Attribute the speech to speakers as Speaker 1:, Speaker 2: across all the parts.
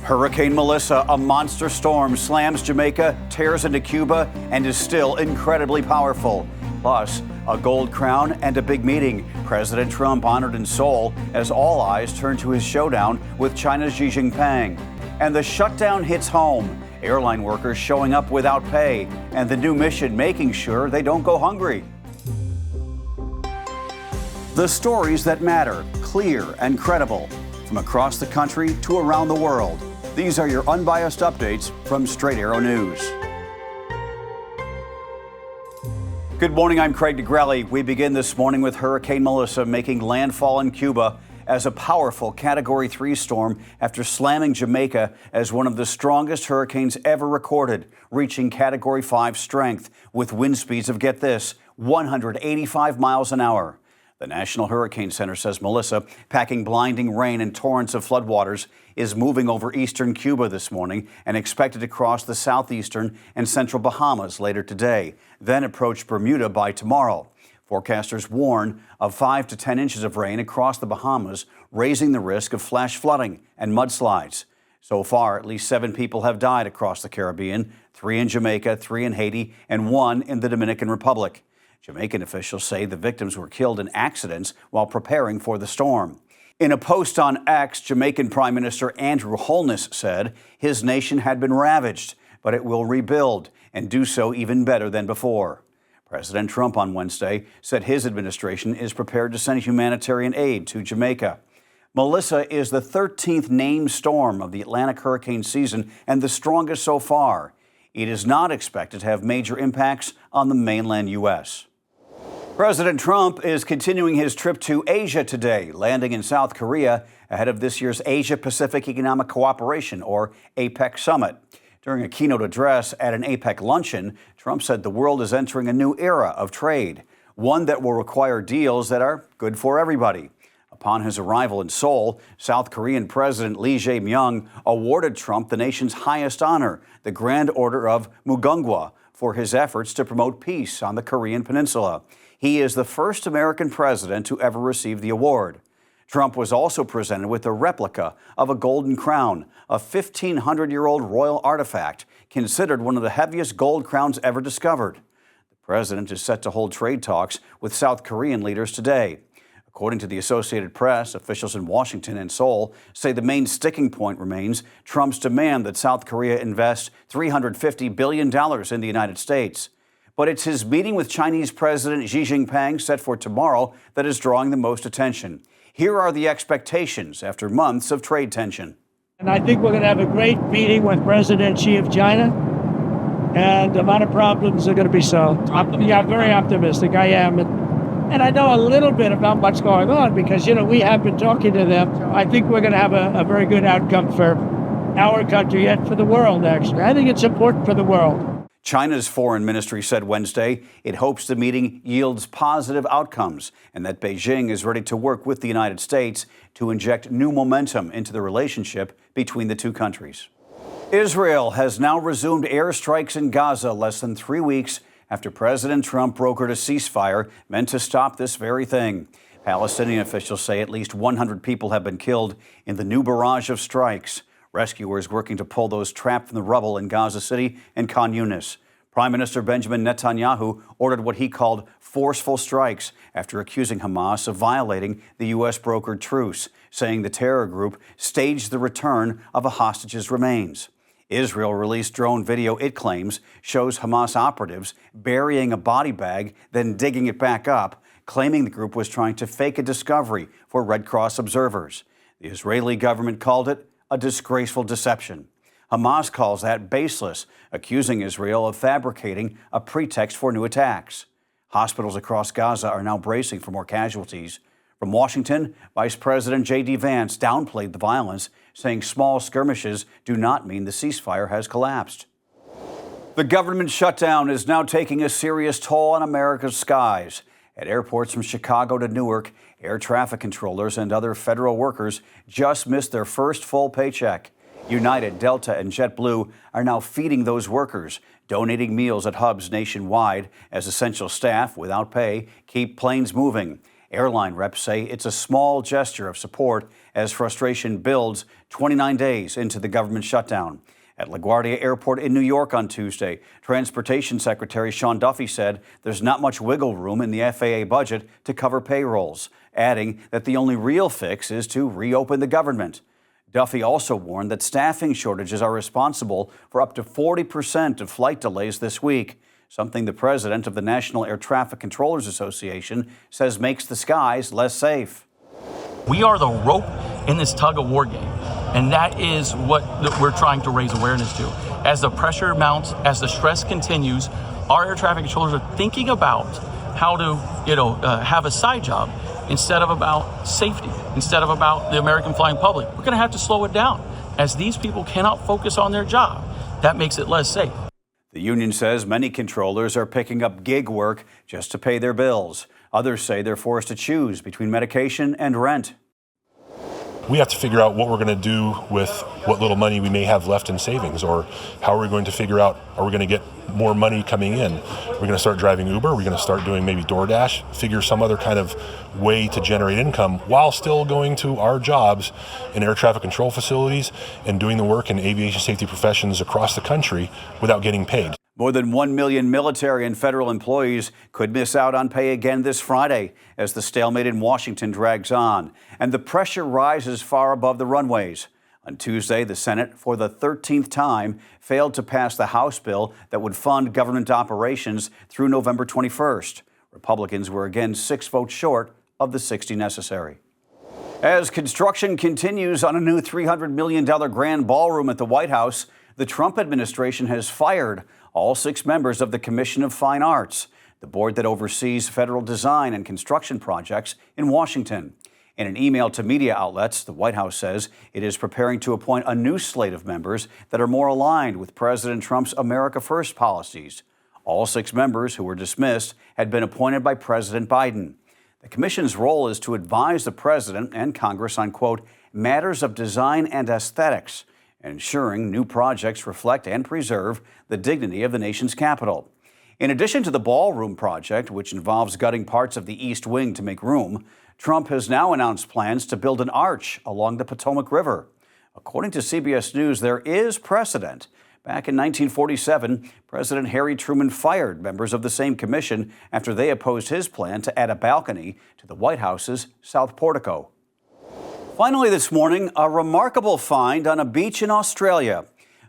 Speaker 1: Hurricane Melissa, a monster storm, slams Jamaica, tears into Cuba, and is still incredibly powerful. Plus, a gold crown and a big meeting. President Trump honored in Seoul as all eyes turn to his showdown with China's Xi Jinping. And the shutdown hits home. Airline workers showing up without pay, and the new mission making sure they don't go hungry. The stories that matter, clear and credible, from across the country to around the world. These are your unbiased updates from Straight Arrow News. Good morning, I'm Craig DeGrelli. We begin this morning with Hurricane Melissa making landfall in Cuba as a powerful Category 3 storm after slamming Jamaica as one of the strongest hurricanes ever recorded, reaching Category 5 strength with wind speeds of, get this, 185 miles an hour. The National Hurricane Center says Melissa, packing blinding rain and torrents of floodwaters, is moving over eastern Cuba this morning and expected to cross the southeastern and central Bahamas later today, then approach Bermuda by tomorrow. Forecasters warn of 5 to 10 inches of rain across the Bahamas, raising the risk of flash flooding and mudslides. So far, at least 7 people have died across the Caribbean, 3 in Jamaica, 3 in Haiti, and 1 in the Dominican Republic. Jamaican officials say the victims were killed in accidents while preparing for the storm. In a post on X, Jamaican Prime Minister Andrew Holness said his nation had been ravaged, but it will rebuild and do so even better than before. President Trump on Wednesday said his administration is prepared to send humanitarian aid to Jamaica. Melissa is the 13th named storm of the Atlantic hurricane season and the strongest so far. It is not expected to have major impacts on the mainland U.S. President Trump is continuing his trip to Asia today, landing in South Korea ahead of this year's Asia-Pacific Economic Cooperation, or APEC summit. During a keynote address at an APEC luncheon, Trump said the world is entering a new era of trade, one that will require deals that are good for everybody. Upon his arrival in Seoul, South Korean President Lee Jae-myung awarded Trump the nation's highest honor, the Grand Order of Mugunghwa, for his efforts to promote peace on the Korean Peninsula. He is the first American president to ever receive the award. Trump was also presented with a replica of a golden crown, a 1,500-year-old royal artifact, considered one of the heaviest gold crowns ever discovered. The president is set to hold trade talks with South Korean leaders today. According to the Associated Press, officials in Washington and Seoul say the main sticking point remains Trump's demand that South Korea invest $350 billion in the United States. But it's his meeting with Chinese President Xi Jinping, set for tomorrow, that is drawing the most attention. Here are the expectations after months of trade tension.
Speaker 2: And I think we're going to have a great meeting with President Xi of China, and the amount of problems are going to be solved. I'm very optimistic. I am. And I know a little bit about what's going on because, we have been talking to them. I think we're going to have a very good outcome for our country and for the world, actually. I think it's important for the world.
Speaker 1: China's foreign ministry said Wednesday it hopes the meeting yields positive outcomes and that Beijing is ready to work with the United States to inject new momentum into the relationship between the two countries. Israel has now resumed airstrikes in Gaza less than 3 weeks after President Trump brokered a ceasefire meant to stop this very thing. Palestinian officials say at least 100 people have been killed in the new barrage of strikes. Rescuers working to pull those trapped in the rubble in Gaza City and Khan Yunis. Prime Minister Benjamin Netanyahu ordered what he called forceful strikes after accusing Hamas of violating the U.S. brokered truce, saying the terror group staged the return of a hostage's remains. Israel released drone video it claims shows Hamas operatives burying a body bag, then digging it back up, claiming the group was trying to fake a discovery for Red Cross observers. The Israeli government called it a disgraceful deception. Hamas calls that baseless, accusing Israel of fabricating a pretext for new attacks. Hospitals across Gaza are now bracing for more casualties. From Washington, Vice President J.D. Vance downplayed the violence, saying small skirmishes do not mean the ceasefire has collapsed. The government shutdown is now taking a serious toll on America's skies. At airports from Chicago to Newark, air traffic controllers and other federal workers just missed their first full paycheck. United, Delta, and JetBlue are now feeding those workers, donating meals at hubs nationwide as essential staff, without pay, keep planes moving. Airline reps say it's a small gesture of support as frustration builds 29 days into the government shutdown. At LaGuardia Airport in New York on Tuesday, Transportation Secretary Sean Duffy said there's not much wiggle room in the FAA budget to cover payrolls, adding that the only real fix is to reopen the government. Duffy also warned that staffing shortages are responsible for up to 40% of flight delays this week, something the president of the National Air Traffic Controllers Association says makes the skies less safe.
Speaker 3: We are the rope in this tug-of-war game, and that is what we're trying to raise awareness to. As the pressure mounts, as the stress continues, our air traffic controllers are thinking about how to, have a side job instead of about safety, instead of about the American flying public. We're going to have to slow it down. As these people cannot focus on their job, that makes it less safe.
Speaker 1: The union says many controllers are picking up gig work just to pay their bills. Others say they're forced to choose between medication and rent.
Speaker 4: We have to figure out what we're going to do with what little money we may have left in savings, or how are we going to figure out, are we going to get more money coming in? We're going to start driving Uber, we're going to start doing maybe DoorDash, figure some other kind of way to generate income while still going to our jobs in air traffic control facilities and doing the work in aviation safety professions across the country without getting paid.
Speaker 1: More than 1 million military and federal employees could miss out on pay again this Friday as the stalemate in Washington drags on, and the pressure rises far above the runways. On Tuesday, the Senate, for the 13th time, failed to pass the House bill that would fund government operations through November 21st. Republicans were again 6 votes short of the 60 necessary. As construction continues on a new $300 million grand ballroom at the White House, the Trump administration has fired all 6 members of the Commission of Fine Arts, the board that oversees federal design and construction projects in Washington. In an email to media outlets, the White House says it is preparing to appoint a new slate of members that are more aligned with President Trump's America First policies. All 6 members who were dismissed had been appointed by President Biden. The commission's role is to advise the president and Congress on, quote, matters of design and aesthetics, ensuring new projects reflect and preserve the dignity of the nation's capital. In addition to the ballroom project, which involves gutting parts of the East Wing to make room, Trump has now announced plans to build an arch along the Potomac River. According to CBS News, there is precedent. Back in 1947, President Harry Truman fired members of the same commission after they opposed his plan to add a balcony to the White House's south portico. Finally this morning, a remarkable find on a beach in Australia.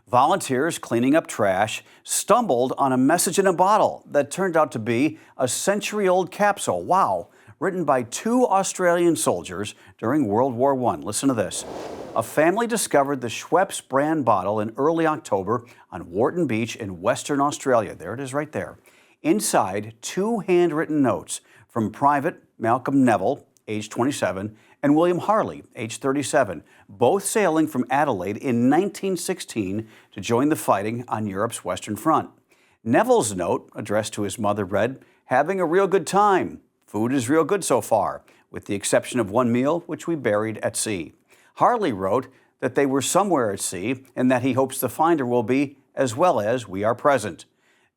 Speaker 1: Volunteers cleaning up trash stumbled on a message in a bottle that turned out to be a century-old capsule. Wow! Written by 2 Australian soldiers during World War I. Listen to this. A family discovered the Schweppes brand bottle in early October on Wharton Beach in Western Australia. There it is right there. Inside, 2 handwritten notes from Private Malcolm Neville, age 27, and William Harley, age 37, both sailing from Adelaide in 1916 to join the fighting on Europe's Western Front. Neville's note, addressed to his mother, read, having a real good time. Food is real good so far, with the exception of one meal, which we buried at sea. Harley wrote that they were somewhere at sea and that he hopes the finder will be, as well as we are present.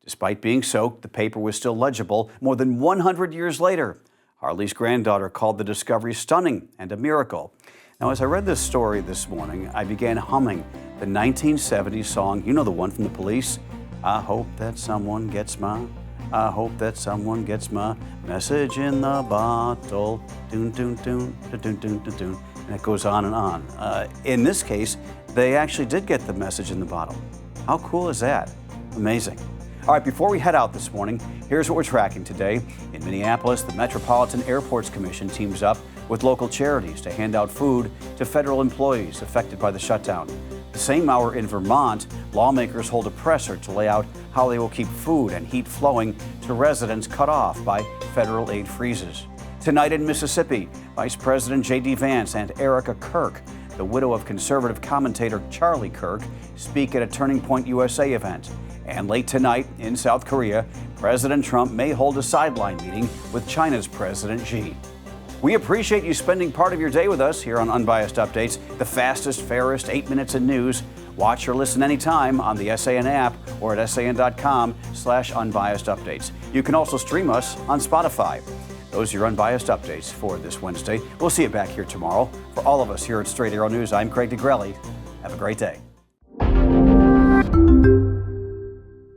Speaker 1: Despite being soaked, the paper was still legible more than 100 years later. Harley's granddaughter called the discovery stunning and a miracle. Now, as I read this story this morning, I began humming the 1970s song, you know, the one from the Police, I hope that someone gets my, I hope that someone gets my message in the bottle, doon, doon, doon, doon, doon, doon, doon, and it goes on and on. In this case, they actually did get the message in the bottle. How cool is that? Amazing. All right, before we head out this morning, here's what we're tracking today. In Minneapolis, the Metropolitan Airports Commission teams up with local charities to hand out food to federal employees affected by the shutdown. The same hour in Vermont, lawmakers hold a presser to lay out how they will keep food and heat flowing to residents cut off by federal aid freezes. Tonight in Mississippi, Vice President J.D. Vance and Erica Kirk, the widow of conservative commentator Charlie Kirk, speak at a Turning Point USA event. And late tonight in South Korea, President Trump may hold a sideline meeting with China's President Xi. We appreciate you spending part of your day with us here on Unbiased Updates, the fastest, fairest 8 minutes in news. Watch or listen anytime on the SAN app or at san.com/unbiasedupdates. You can also stream us on Spotify. Those are your unbiased updates for this Wednesday. We'll see you back here tomorrow. For all of us here at Straight Arrow News, I'm Craig DeGrelli. Have a great day.